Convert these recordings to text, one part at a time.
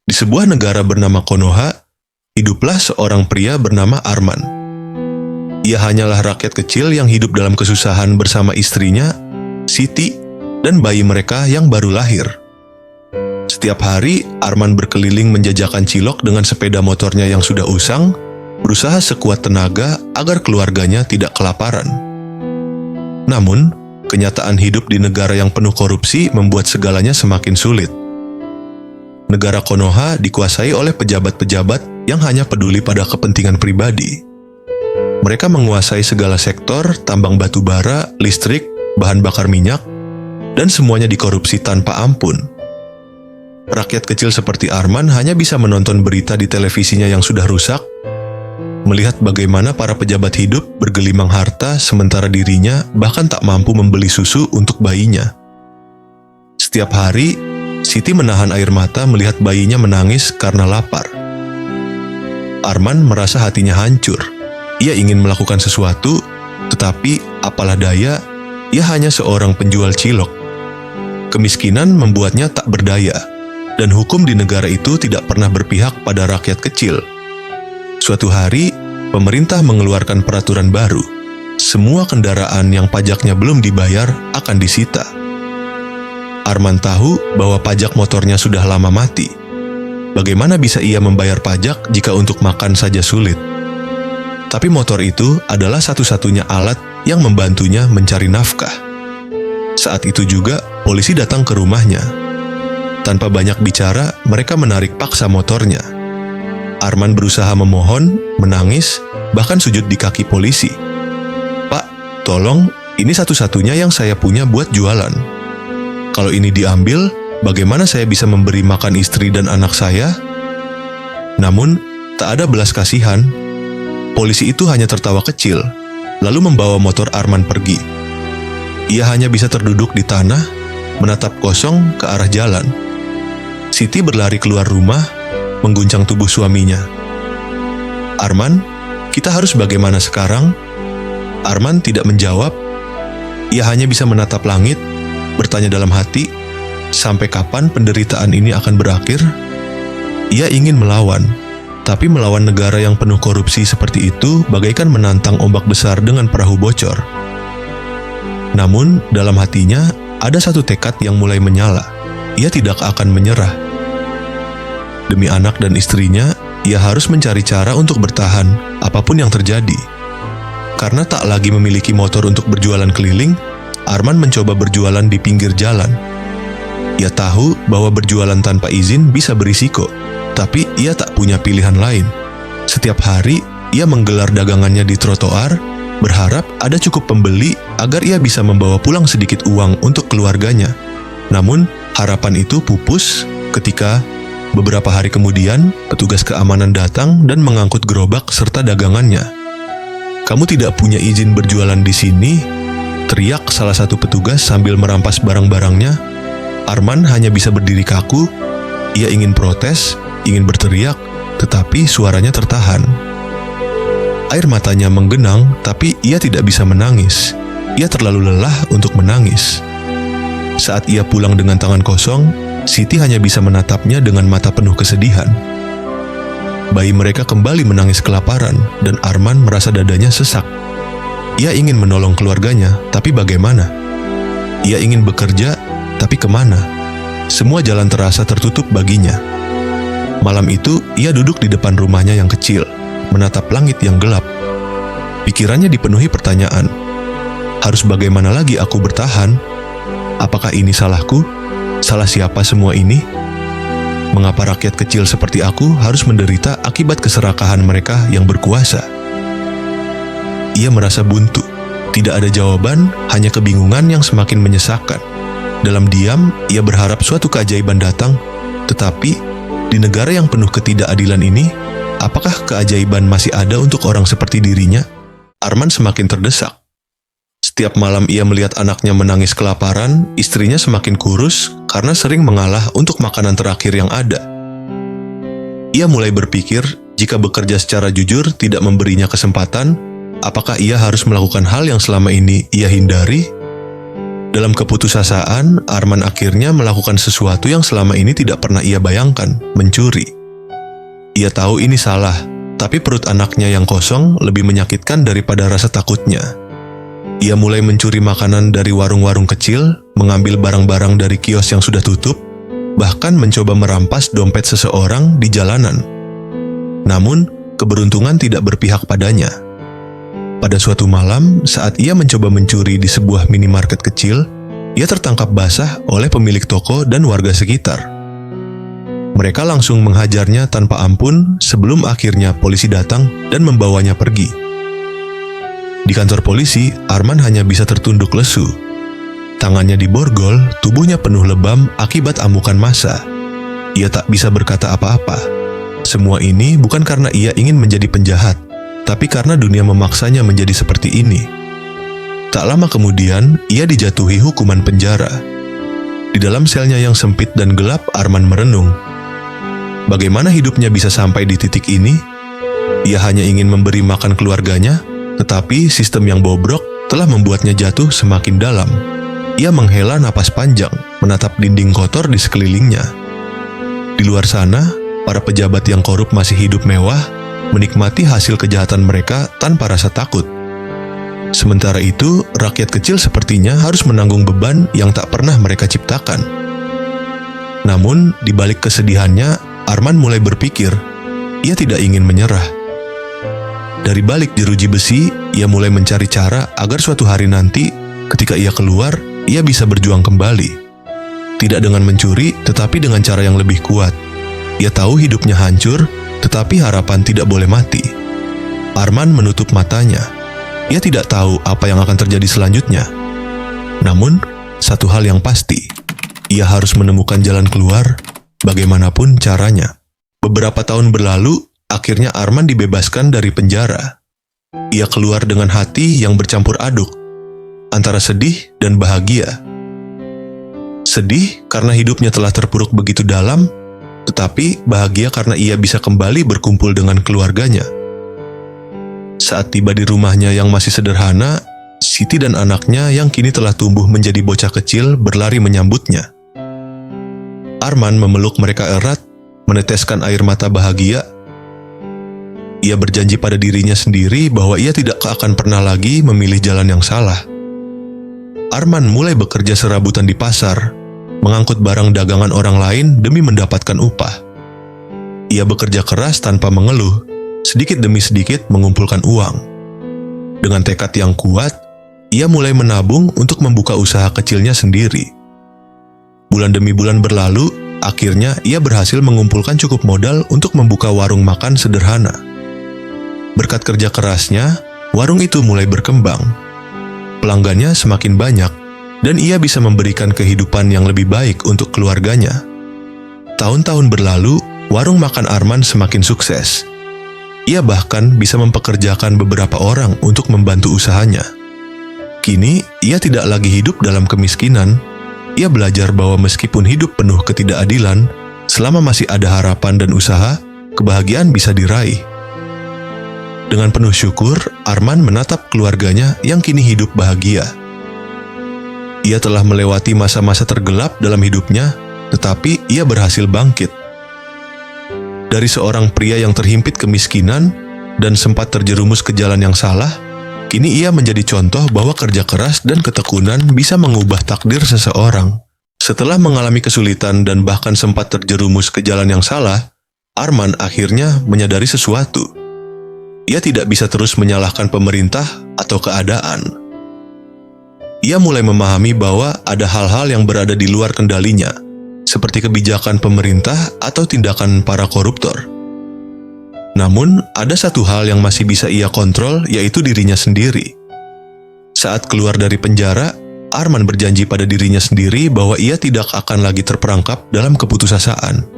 Di sebuah negara bernama Konoha, hiduplah seorang pria bernama Arman. Ia hanyalah rakyat kecil yang hidup dalam kesusahan bersama istrinya, Siti, dan bayi mereka yang baru lahir. Setiap hari, Arman berkeliling menjajakan cilok dengan sepeda motornya yang sudah usang, berusaha sekuat tenaga agar keluarganya tidak kelaparan. Namun, kenyataan hidup di negara yang penuh korupsi membuat segalanya semakin sulit. Negara Konoha dikuasai oleh pejabat-pejabat yang hanya peduli pada kepentingan pribadi. Mereka menguasai segala sektor, tambang batu bara, listrik, bahan bakar minyak, dan semuanya dikorupsi tanpa ampun. Rakyat kecil seperti Arman hanya bisa menonton berita di televisinya yang sudah rusak, melihat bagaimana para pejabat hidup bergelimang harta sementara dirinya bahkan tak mampu membeli susu untuk bayinya. Setiap hari, Siti menahan air mata melihat bayinya menangis karena lapar. Arman merasa hatinya hancur. Ia ingin melakukan sesuatu, tetapi apalah daya, ia hanya seorang penjual cilok. Kemiskinan membuatnya tak berdaya, dan hukum di negara itu tidak pernah berpihak pada rakyat kecil. Suatu hari, pemerintah mengeluarkan peraturan baru. Semua kendaraan yang pajaknya belum dibayar akan disita. Arman tahu bahwa pajak motornya sudah lama mati. Bagaimana bisa ia membayar pajak jika untuk makan saja sulit? Tapi motor itu adalah satu-satunya alat yang membantunya mencari nafkah. Saat itu juga, polisi datang ke rumahnya. Tanpa banyak bicara, mereka menarik paksa motornya. Arman berusaha memohon, menangis, bahkan sujud di kaki polisi. "Pak, tolong, ini satu-satunya yang saya punya buat jualan. Kalau ini diambil, bagaimana saya bisa memberi makan istri dan anak saya?" Namun, tak ada belas kasihan. Polisi itu hanya tertawa kecil, lalu membawa motor Arman pergi. Ia hanya bisa terduduk di tanah, menatap kosong ke arah jalan. Siti berlari keluar rumah, mengguncang tubuh suaminya. "Arman, kita harus bagaimana sekarang?" Arman tidak menjawab. Ia hanya bisa menatap langit, bertanya dalam hati, sampai kapan penderitaan ini akan berakhir? Ia ingin melawan, tapi melawan negara yang penuh korupsi seperti itu bagaikan menantang ombak besar dengan perahu bocor. Namun, dalam hatinya ada satu tekad yang mulai menyala. Ia tidak akan menyerah. Demi anak dan istrinya, ia harus mencari cara untuk bertahan, apapun yang terjadi. Karena tak lagi memiliki motor untuk berjualan keliling, Arman mencoba berjualan di pinggir jalan. Ia tahu bahwa berjualan tanpa izin bisa berisiko, tapi ia tak punya pilihan lain. Setiap hari, ia menggelar dagangannya di trotoar, berharap ada cukup pembeli agar ia bisa membawa pulang sedikit uang untuk keluarganya. Namun, harapan itu pupus ketika beberapa hari kemudian, petugas keamanan datang dan mengangkut gerobak serta dagangannya. "Kamu tidak punya izin berjualan di sini?" teriak salah satu petugas sambil merampas barang-barangnya. Arman hanya bisa berdiri kaku. Ia ingin protes, ingin berteriak, tetapi suaranya tertahan. Air matanya menggenang, tapi ia tidak bisa menangis. Ia terlalu lelah untuk menangis. Saat ia pulang dengan tangan kosong, Siti hanya bisa menatapnya dengan mata penuh kesedihan. Bayi mereka kembali menangis kelaparan, dan Arman merasa dadanya sesak. Ia ingin menolong keluarganya, tapi bagaimana? Ia ingin bekerja, tapi kemana? Semua jalan terasa tertutup baginya. Malam itu, ia duduk di depan rumahnya yang kecil, menatap langit yang gelap. Pikirannya dipenuhi pertanyaan. Harus bagaimana lagi aku bertahan? Apakah ini salahku? Salah siapa semua ini? Mengapa rakyat kecil seperti aku harus menderita akibat keserakahan mereka yang berkuasa? Ia merasa buntu. Tidak ada jawaban, hanya kebingungan yang semakin menyesakkan. Dalam diam, ia berharap suatu keajaiban datang. Tetapi, di negara yang penuh ketidakadilan ini, apakah keajaiban masih ada untuk orang seperti dirinya? Arman semakin terdesak. Setiap malam ia melihat anaknya menangis kelaparan, istrinya semakin kurus karena sering mengalah untuk makanan terakhir yang ada. Ia mulai berpikir, jika bekerja secara jujur tidak memberinya kesempatan, apakah ia harus melakukan hal yang selama ini ia hindari? Dalam keputusasaan, Arman akhirnya melakukan sesuatu yang selama ini tidak pernah ia bayangkan, mencuri. Ia tahu ini salah, tapi perut anaknya yang kosong lebih menyakitkan daripada rasa takutnya. Ia mulai mencuri makanan dari warung-warung kecil, mengambil barang-barang dari kios yang sudah tutup, bahkan mencoba merampas dompet seseorang di jalanan. Namun, keberuntungan tidak berpihak padanya. Pada suatu malam, saat ia mencoba mencuri di sebuah minimarket kecil, ia tertangkap basah oleh pemilik toko dan warga sekitar. Mereka langsung menghajarnya tanpa ampun sebelum akhirnya polisi datang dan membawanya pergi. Di kantor polisi, Arman hanya bisa tertunduk lesu. Tangannya diborgol, tubuhnya penuh lebam akibat amukan massa. Ia tak bisa berkata apa-apa. Semua ini bukan karena ia ingin menjadi penjahat, tapi karena dunia memaksanya menjadi seperti ini. Tak lama kemudian, ia dijatuhi hukuman penjara. Di dalam selnya yang sempit dan gelap, Arman merenung. Bagaimana hidupnya bisa sampai di titik ini? Ia hanya ingin memberi makan keluarganya, tetapi sistem yang bobrok telah membuatnya jatuh semakin dalam. Ia menghela napas panjang, menatap dinding kotor di sekelilingnya. Di luar sana, para pejabat yang korup masih hidup mewah, menikmati hasil kejahatan mereka tanpa rasa takut. Sementara itu, rakyat kecil sepertinya harus menanggung beban yang tak pernah mereka ciptakan. Namun, di balik kesedihannya, Arman mulai berpikir, ia tidak ingin menyerah. Dari balik jeruji besi, ia mulai mencari cara agar suatu hari nanti, ketika ia keluar, ia bisa berjuang kembali. Tidak dengan mencuri, tetapi dengan cara yang lebih kuat. Ia tahu hidupnya hancur, tetapi harapan tidak boleh mati. Arman menutup matanya. Ia tidak tahu apa yang akan terjadi selanjutnya. Namun, satu hal yang pasti, ia harus menemukan jalan keluar, bagaimanapun caranya. Beberapa tahun berlalu, akhirnya Arman dibebaskan dari penjara. Ia keluar dengan hati yang bercampur aduk, antara sedih dan bahagia. Sedih karena hidupnya telah terpuruk begitu dalam, tetapi bahagia karena ia bisa kembali berkumpul dengan keluarganya. Saat tiba di rumahnya yang masih sederhana, Siti dan anaknya yang kini telah tumbuh menjadi bocah kecil berlari menyambutnya. Arman memeluk mereka erat, meneteskan air mata bahagia. Ia berjanji pada dirinya sendiri bahwa ia tidak akan pernah lagi memilih jalan yang salah. Arman mulai bekerja serabutan di pasar, mengangkut barang dagangan orang lain demi mendapatkan upah. Ia bekerja keras tanpa mengeluh, sedikit demi sedikit mengumpulkan uang. Dengan tekad yang kuat, ia mulai menabung untuk membuka usaha kecilnya sendiri. Bulan demi bulan berlalu, akhirnya ia berhasil mengumpulkan cukup modal untuk membuka warung makan sederhana. Berkat kerja kerasnya, warung itu mulai berkembang. Pelanggannya semakin banyak, dan ia bisa memberikan kehidupan yang lebih baik untuk keluarganya. Tahun-tahun berlalu, warung makan Arman semakin sukses. Ia bahkan bisa mempekerjakan beberapa orang untuk membantu usahanya. Kini, ia tidak lagi hidup dalam kemiskinan. Ia belajar bahwa meskipun hidup penuh ketidakadilan, selama masih ada harapan dan usaha, kebahagiaan bisa diraih. Dengan penuh syukur, Arman menatap keluarganya yang kini hidup bahagia. Ia telah melewati masa-masa tergelap dalam hidupnya, tetapi ia berhasil bangkit. Dari seorang pria yang terhimpit kemiskinan dan sempat terjerumus ke jalan yang salah, kini ia menjadi contoh bahwa kerja keras dan ketekunan bisa mengubah takdir seseorang. Setelah mengalami kesulitan dan bahkan sempat terjerumus ke jalan yang salah, Arman akhirnya menyadari sesuatu. Ia tidak bisa terus menyalahkan pemerintah atau keadaan. Ia mulai memahami bahwa ada hal-hal yang berada di luar kendalinya, seperti kebijakan pemerintah atau tindakan para koruptor. Namun, ada satu hal yang masih bisa ia kontrol, yaitu dirinya sendiri. Saat keluar dari penjara, Arman berjanji pada dirinya sendiri bahwa ia tidak akan lagi terperangkap dalam keputusasaan.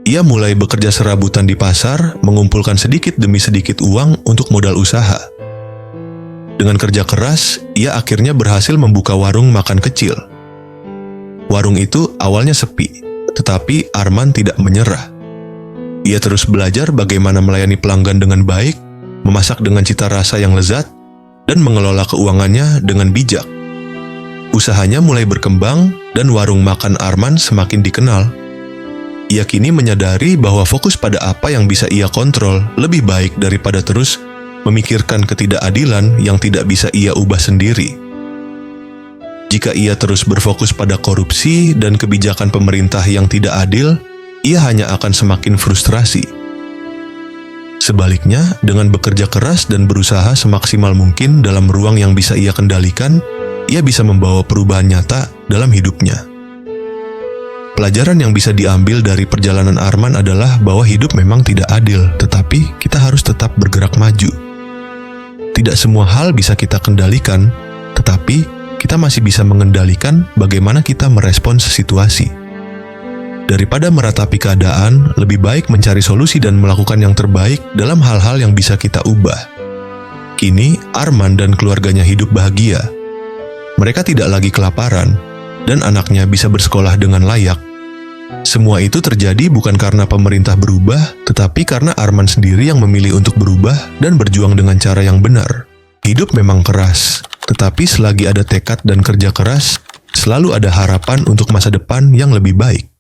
Ia mulai bekerja serabutan di pasar, mengumpulkan sedikit demi sedikit uang untuk modal usaha. Dengan kerja keras, ia akhirnya berhasil membuka warung makan kecil. Warung itu awalnya sepi, tetapi Arman tidak menyerah. Ia terus belajar bagaimana melayani pelanggan dengan baik, memasak dengan cita rasa yang lezat, dan mengelola keuangannya dengan bijak. Usahanya mulai berkembang dan warung makan Arman semakin dikenal. Ia kini menyadari bahwa fokus pada apa yang bisa ia kontrol lebih baik daripada terus memikirkan ketidakadilan yang tidak bisa ia ubah sendiri. Jika ia terus berfokus pada korupsi dan kebijakan pemerintah yang tidak adil, ia hanya akan semakin frustrasi. Sebaliknya, dengan bekerja keras dan berusaha semaksimal mungkin dalam ruang yang bisa ia kendalikan, ia bisa membawa perubahan nyata dalam hidupnya. Pelajaran yang bisa diambil dari perjalanan Arman adalah bahwa hidup memang tidak adil, tetapi kita harus tetap bergerak maju. Tidak semua hal bisa kita kendalikan, tetapi kita masih bisa mengendalikan bagaimana kita merespons situasi. Daripada meratapi keadaan, lebih baik mencari solusi dan melakukan yang terbaik dalam hal-hal yang bisa kita ubah. Kini, Arman dan keluarganya hidup bahagia. Mereka tidak lagi kelaparan, dan anaknya bisa bersekolah dengan layak. Semua itu terjadi bukan karena pemerintah berubah, tetapi karena Arman sendiri yang memilih untuk berubah dan berjuang dengan cara yang benar. Hidup memang keras, tetapi selagi ada tekad dan kerja keras, selalu ada harapan untuk masa depan yang lebih baik.